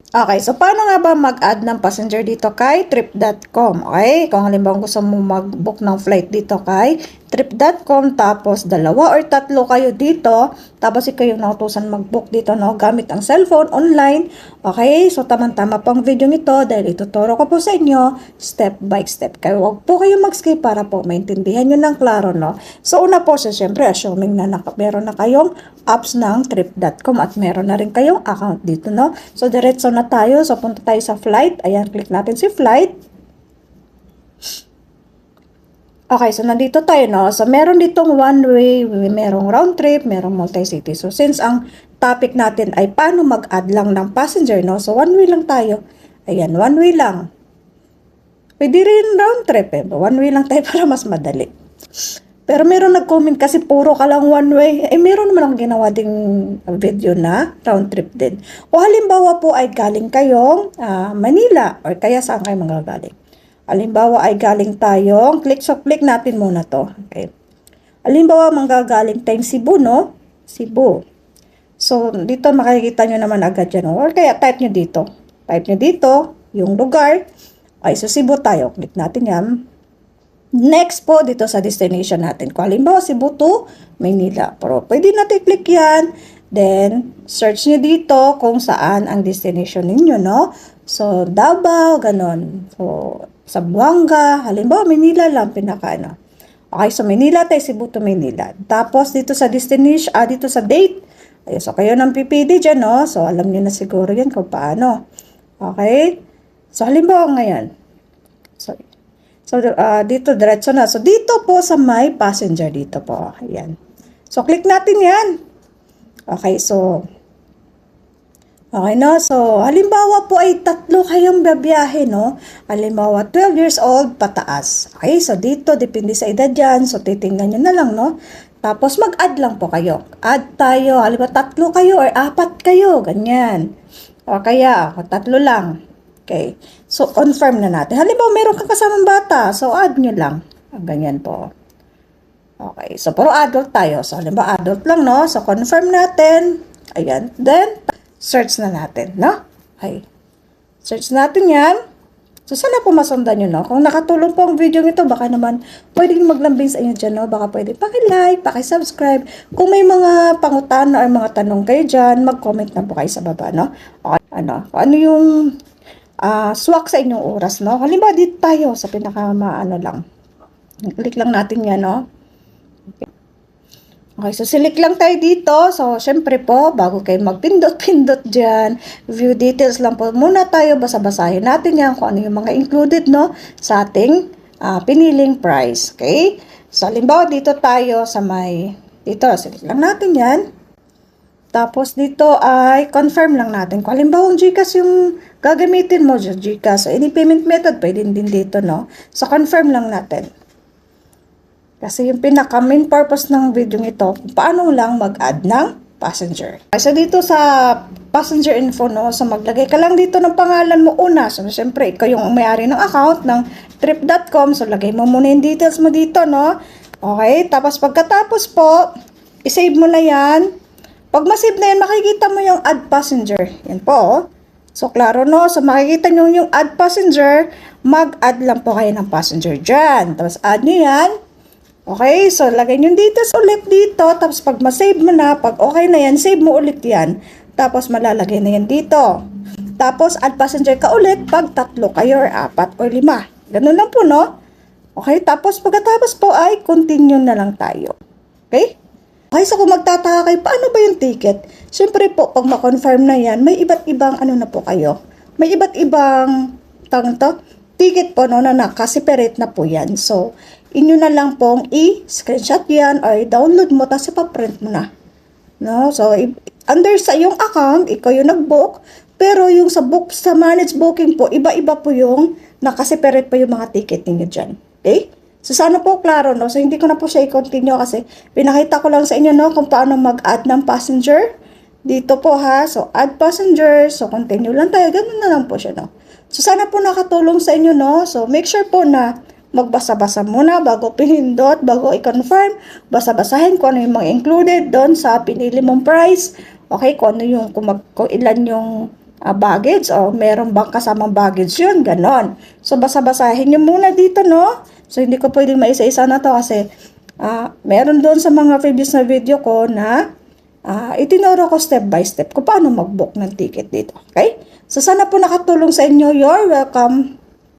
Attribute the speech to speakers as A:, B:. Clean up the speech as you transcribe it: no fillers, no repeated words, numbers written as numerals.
A: Okay, so paano nga ba mag-add ng passenger dito kay trip.com? Okay, kung halimbawa gusto mo mag-book ng flight dito kay trip.com, tapos dalawa or tatlo kayo dito, tapos ikaw yung nautusan mag-book dito, no, gamit ang cellphone, online. Okay, so tamang-tama pang video nito dahil ituturo ko po sa inyo step by step. Kaya wag po kayo mag-skip para po maintindihan nyo ng klaro, no. So una po siya, syempre, assuming na meron na kayong apps ng trip.com at meron na rin kayong account dito, no. So diretso na tayo. So punta tayo sa flight. Ayan, click natin si flight. Okay, so nandito tayo, no? So, meron ditong one way, merong round trip, merong multi-city. So, since ang topic natin ay paano mag-add lang ng passenger, no? So, one way lang tayo. Ayan, one way lang. Pwede rin round trip, eh. One way lang tayo para mas madali. Pero meron nag-comment kasi puro ka lang one way. Eh, meron naman akong ginawa ding video na round trip din. O halimbawa po ay galing kayong Manila or kaya saan kayo manggagaling. Halimbawa ay galing tayong, click natin muna to. Okay. Halimbawa manggagaling tayong Cebu, no? Cebu. So, dito makikita nyo naman agad yan. Or kaya type nyo dito. Type nyo dito, yung lugar. Okay, so Cebu tayo. Click natin yan. Next po, dito sa destination natin. Kung halimbawa Cebu to Maynila. Pero pwede natin click yan. Then, search nyo dito kung saan ang destination ninyo, no? So, Davao, ganon. So, Zamboanga, halimbawa Manila lang pinaka. Okay, so Manila tayo, Cebu to Manila. Tapos dito sa destination, dito sa date. Ayun, so kayo nang pipili dyan, no? So alam niyo na siguro yan kung paano. Okay? So halimbawa ngayon. So dito diretso na. So dito po sa my passenger dito po. Ayan. So click natin yan. Okay, so okay, no? So, halimbawa po ay tatlo kayong babiyahe, no? Halimbawa, 12 years old, pataas. Okay, so dito, depende sa edad yan. So, titingnan nyo na lang, no? Tapos, mag-add lang po kayo. Add tayo. Halimbawa, tatlo kayo or apat kayo. Ganyan. O kaya, tatlo lang. Okay. So, confirm na natin. Halimbawa, meron kang kasamang bata. So, add nyo lang. Ganyan po. Okay. So, puro adult tayo. So, halimbawa, adult lang, no? So, confirm natin. Ayan. Then, search na natin, no? Okay. Search natin yan. So, sana po masundan nyo, no? Kung nakatulong po ang video nito, baka naman pwedeng maglambing sa inyo dyan, no? Baka pwede paki-like, paki-subscribe. Kung may mga pangutan or mga tanong kayo dyan, mag-comment na po kayo sa baba, no? Okay, ano yung swak sa inyong oras, no? Halimbawa, dito tayo sa pinaka-maano lang. Click lang natin yan, no? Okay, so select lang tayo dito. So, syempre po, bago kayo magpindot-pindot dyan, view details lang po muna tayo. Basa-basahin natin yan kung ano yung mga included, no, sa ating piniling price. Okay? So, halimbawa, dito tayo sa dito, select lang natin yan. Tapos, dito ay confirm lang natin. Kung halimbawa, GCash yung gagamitin mo, GCash. So, any payment method, pwede din dito, no? So, confirm lang natin. Kasi yung pinaka-main purpose ng video ito, kung paano lang mag-add ng passenger. So dito sa passenger info, no, so maglagay ka lang dito ng pangalan mo una. So syempre, ikaw yung may-ari ng account ng trip.com. So lagay mo muna yung details mo dito, no. Okay, tapos pagkatapos po, isave mo na yan. Pag masave na yan, makikita mo yung add passenger. Yan po, oh. So klaro, no. So makikita nyo yung add passenger, mag-add lang po kayo ng passenger dyan. Tapos add nyo yan. Okay, so lagay nyo details ulit dito. Tapos pag ma-save mo na, pag okay na yan, save mo ulit yan. Tapos malalagay na yan dito. Tapos add passenger ka ulit pag tatlo kayo or apat or lima. Ganun lang po, no? Okay, tapos pagkatapos po ay continue na lang tayo. Okay? Okay, so kung magtataka kayo, paano ba yung ticket? Siyempre po, pag ma-confirm na yan, may iba't ibang na po kayo. May iba't ibang ticket po, no, na nakaseparate na po yan. So, inyo na lang pong i-screenshot yan or download mo, tapos ipaprint mo na. No? So, under sa iyong account, ikaw yung nag-book, pero yung sa manage booking po, iba-iba po yung nakaseparate pa yung mga ticket ninyo dyan. Okay? So, sana po klaro, no? So, hindi ko na po siya i-continue kasi pinakita ko lang sa inyo, no, kung paano mag-add ng passenger. Dito po, ha? So, add passenger. So, continue lang tayo. Ganun na lang po siya, no? So, sana po nakatulong sa inyo, no? So, make sure po na magbasa-basa muna bago pinindot, bago i-confirm. Basa-basahin kung ano yung mga included doon sa pinili mong price. Okay, kung ano yung, kung ilan yung baggage o meron bang kasamang baggage yun, ganon. So, basa-basahin nyo muna dito, no? So, hindi ko pwedeng maisa-isa na to kasi meron doon sa mga previous na video ko na itinuro ko step by step kung paano mag-book ng ticket dito. Okay? So, sana po nakatulong sa inyo. You're welcome.